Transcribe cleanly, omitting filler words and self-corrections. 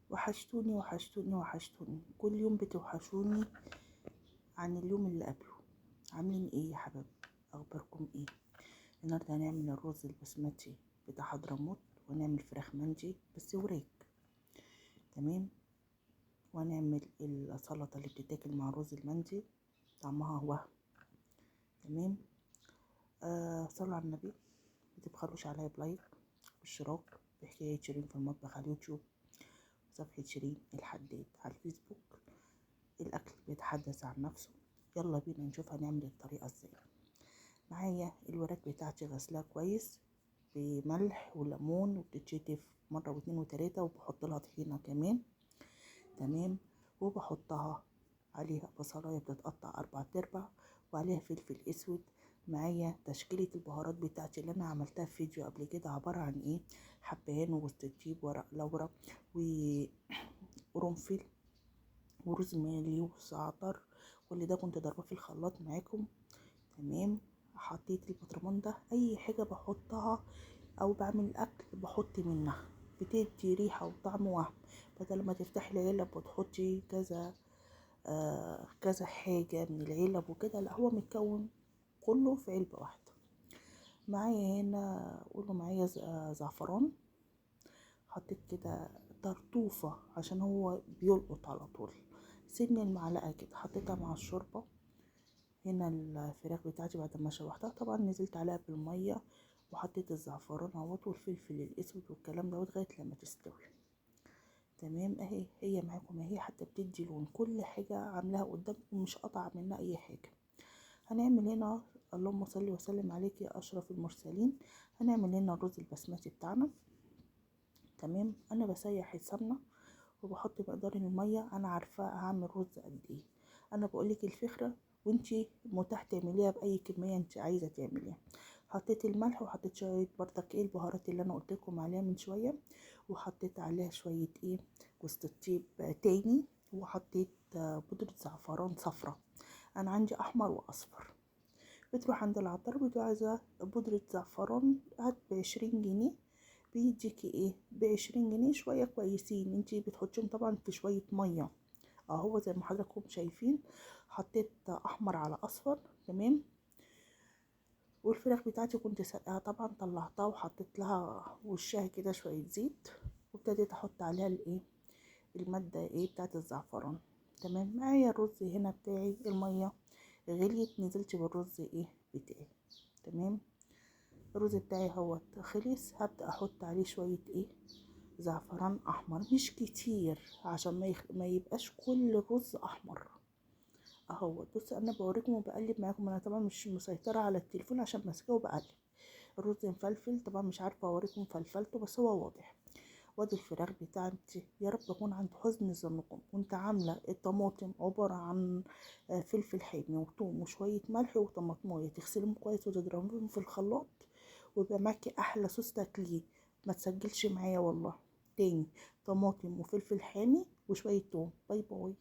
وحشتوني وحشتوني وحشتوني، كل يوم بتوحشوني عن اليوم اللي قبله. عاملين ايه يا حبايب؟ اخباركم ايه؟ النهارده هنعمل الرز البسمتي بتاع حضرموت، ونعمل فراخ مندي بس وراك. تمام. وهنعمل السلطه اللي بتتاكل مع الرز المندي، طعمها وهم. تمام. صلوا على النبي، متبخلوش عليا بلايك واشتراك بحكاية شيرين في المطبخ على اليوتيوب، صفحة شيرين الحداد على الفيسبوك. الأكل بيتحدث عن نفسه. يلا بينا نشوف هنعمل الطريقة ازاي. معايا الوراك بتاعتي غسلها كويس بملح وليمون، وبتتشتف مرة واتنين وتلاتة، وبحط لها طحينة كمان. تمام. وبحطها عليها بصلاية بتتقطع 4/4، وعليها فلفل اسود. معايا تشكيلة البهارات بتاعتي اللي انا عملتها في فيديو قبل كده، عبارة عن ايه: حبهان وجوز الطيب، ورق لورا، وقرنفل، وروزماري وزعتر. كل ده كنت ضربه في الخلاط معاكم. تمام. حطيت البطرمان ده، اي حاجه بحطها او بعمل الاكل بحط منها، بتدي ريحه وطعم وهم. بدل ما تفتحي العلب وتحطي كذا كذا حاجه من العلب وكده، لا، هو متكون كله في علبه واحده. معايا هنا، قولوا معايا، زعفران. حطيت كده طرطوفة عشان هو بيلقط على طول، سن المعلقة كده، حطيتها مع الشوربة. هنا الفراخ بتاعتي بعد ما شوحتها طبعا نزلت عليها بالمية، وحطيت الزعفران اهوت والفلفل الاسود والكلام ده لغاية لما تستوي. تمام. اهي هي معاكم اهي، حتى بتدي لون، كل حاجة عاملاها قدامكم، مش قطع منها اي حاجة. هنعمل هنا، اللهم صل وسلم عليك يا اشرف المرسلين، هنعمل هنا الرز البسمتي بتاعنا. تمام. انا بسيح السمنه وبحط مقدار الميه، انا عارفه هعمل رز قد ايه. انا بقولك الفكره، وانتي متاح تعمليها باي كميه انت عايزه تعمليها. حطيت الملح، وحطيت شويه برضك ايه البهارات اللي انا قلت لكم عليها من شويه، وحطيت عليها شويه ايه جوز الطيب تاني، وحطيت بودره زعفران صفرة. انا عندي احمر واصفر. بتروح عند العطار بتقول عايزه بودره زعفران، هات ب20 جنيه، بيديكي ايه ب20 جنيه شوية كويسين. انتي بتحطيهم طبعا في شوية مية اهو زي ما حضراتكم شايفين. حطيت احمر على اصفر. تمام. والفراخ بتاعتي كنت سلقاها طبعا، طلعتها وحطيت لها وشها كده شوية زيت، وابتديت احط عليها الايه المادة ايه بتاعت الزعفران. تمام. معايا الرز هنا بتاعي، المية غليت، نزلت بالرز ايه بتاعي. تمام. الرز بتاعي هو خلص، هبدأ احط عليه شوية ايه زعفران احمر، مش كتير عشان ما يبقاش كل الرز احمر اهو. بص انا بوريكم وبقلب معاكم، انا طبعا مش مسيطره على التليفون عشان ماسكاه وبقلب. الرز مفلفل طبعا، مش عارفه اوريكم فلفلته بس هو واضح. وادي الفراخ بتاعتي، يا رب اكون عند حسن ظنكم. كنت عامله الطماطم عباره عن فلفل حامي وثوم وشويه ملح وطماطمايه، تغسلهم كويس وتضربهم في الخلاط، ويبقى معاكي احلى صوص تاكليه. ما تسجلش معايا والله. تاني: طماطم وفلفل حامي وشويه ثوم. باي باي.